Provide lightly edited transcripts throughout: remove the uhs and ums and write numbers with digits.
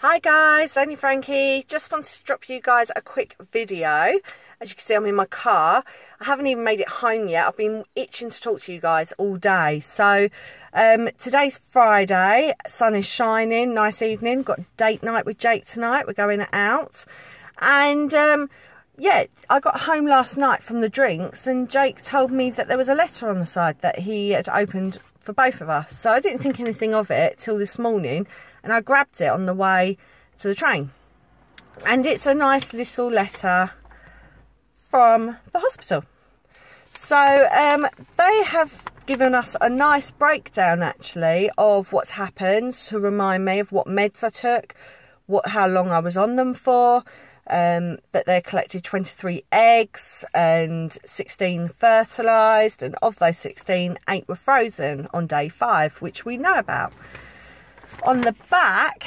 Hi guys, only Frankie. Just wanted to drop you guys a quick video. As you can see, I'm in my car. I haven't even made it home yet. I've been itching to talk to you guys all day. So today's Friday, sun is shining, nice evening. Got a date night with Jake tonight. We're going out. And yeah, I got home last night from the drinks and Jake told me that there was a letter on the side that he had opened for both of us. So I didn't think anything of it till this morning. And I grabbed it on the way to the train. And it's a nice little letter from the hospital. So they have given us a nice breakdown actually of what's happened to remind me of what meds I took, how long I was on them for, that they collected 23 eggs and 16 fertilised, and of those 16, 8 were frozen on day 5, which we know about. On the back,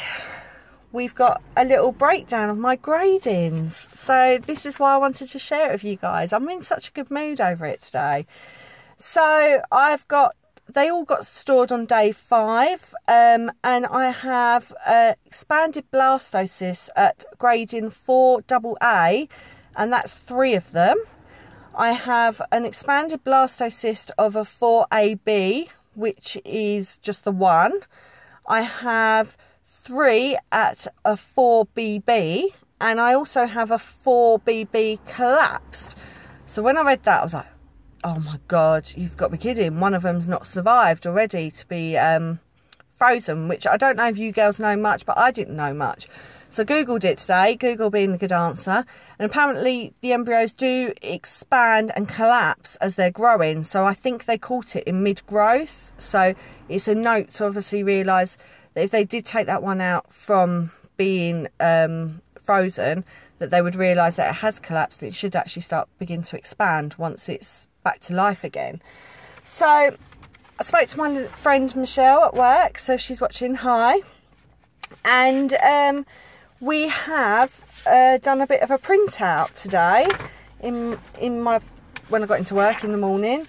we've got a little breakdown of my gradings. So this is why I wanted to share it with you guys. I'm in such a good mood over it today. So they all got stored on day 5. And I have expanded blastocysts at grading 4AA, and that's 3 of them. I have an expanded blastocyst of a 4AB, which is just the 1. I have 3 at a 4BB, and I also have a 4BB collapsed. So when I read that, I was like, oh my God, you've got me kidding. One of them's not survived already to be frozen, which I don't know if you girls know much, but I didn't know much. So Googled it today, Google being the good answer. And apparently the embryos do expand and collapse as they're growing. So I think they caught it in mid-growth. So it's a note to obviously realise that if they did take that one out from being frozen, that they would realise that it has collapsed and it should actually begin to expand once it's back to life again. So I spoke to my friend Michelle at work, so she's watching. Hi. And we have done a bit of a printout today when I got into work in the morning,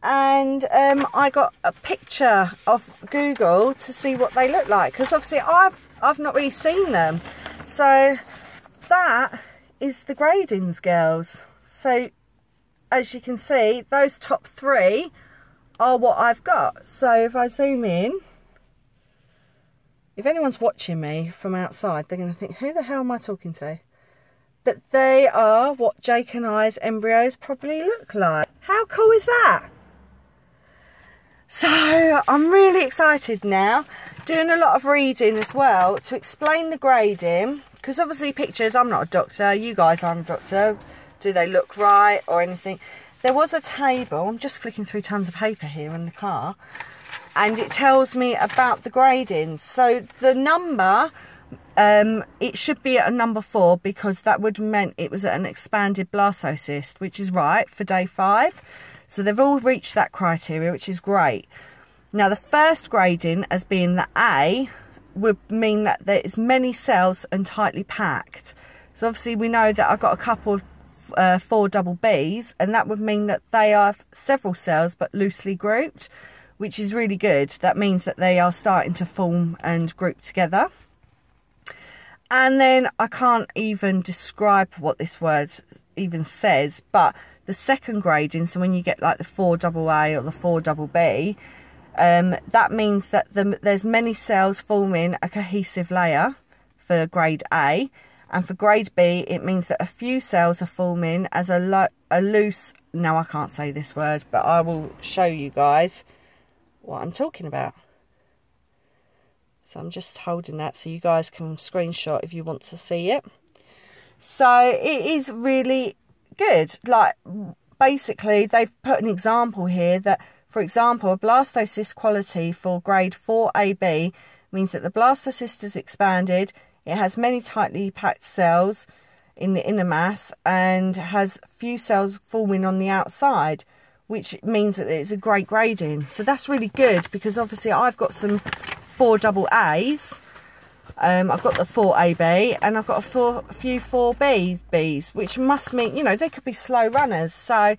and I got a picture of Google to see what they look like, because obviously I've not really seen them. So that is the gradings, girls. So as you can see, those top 3 are what I've got. So if I zoom in, if anyone's watching me from outside, they're going to think, who the hell am I talking to? But they are what Jake and I's embryos probably look like. How cool is that? So I'm really excited now, doing a lot of reading as well to explain the grading, because obviously pictures, I'm not a doctor, you guys aren't a doctor, do they look right or anything? There was a table, I'm just flicking through tons of paper here in the car, and it tells me about the gradings. So the number, it should be at a number 4, because that would meant it was at an expanded blastocyst, which is right for day 5. So they've all reached that criteria, which is great. Now the first grading, as being the A, would mean that there is many cells and tightly packed. So obviously we know that I've got a couple of 4BBs, and that would mean that they have several cells but loosely grouped, which is really good. That means that they are starting to form and group together. And then I can't even describe what this word even says, but the second grading, so when you get like the 4AA or the 4BB, that means that there's many cells forming a cohesive layer for grade A, and for grade B it means that a few cells are forming as a loose, now I can't say this word, but I will show you guys what I'm talking about. So I'm just holding that so you guys can screenshot if you want to see it. So it is really good. Like, basically they've put an example here that, for example, a blastocyst quality for grade 4AB means that the blastocyst is expanded, it has many tightly packed cells in the inner mass and has few cells forming on the outside, which means that it's a great grading. So that's really good, because obviously I've got some 4AAs, I've got the 4AB, and I've got a few 4Bs, which must mean, you know, they could be slow runners. So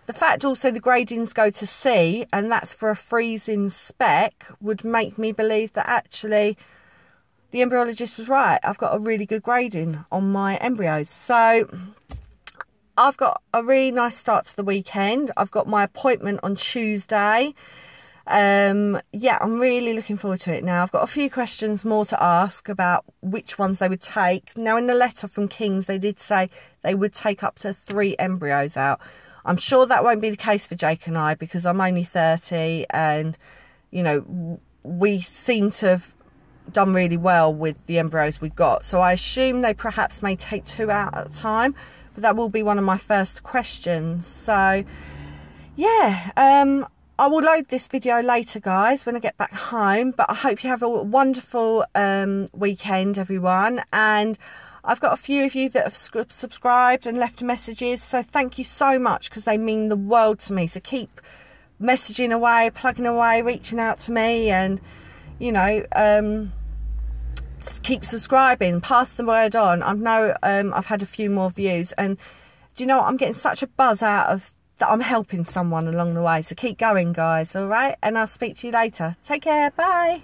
the fact also the gradings go to C, and that's for a freezing spec, would make me believe that actually the embryologist was right. I've got a really good grading on my embryos. So I've got a really nice start to the weekend. I've got my appointment on Tuesday. Yeah, I'm really looking forward to it now. I've got a few questions more to ask about which ones they would take. Now, in the letter from King's, they did say they would take up to 3 embryos out. I'm sure that won't be the case for Jake and I, because I'm only 30 and, you know, we seem to have done really well with the embryos we've got. So I assume they perhaps may take 2 out at a time, but that will be one of my first questions. So, yeah, I will load this video later, guys, when I get back home. But I hope you have a wonderful weekend, everyone. And I've got a few of you that have subscribed and left messages. So thank you so much, because they mean the world to me. So keep messaging away, plugging away, reaching out to me. And, you know, keep subscribing. Pass the word on. I know I've had a few more views. And do you know what? I'm getting such a buzz out of that I'm helping someone along the way. So keep going, guys, all right? And I'll speak to you later. Take care. Bye.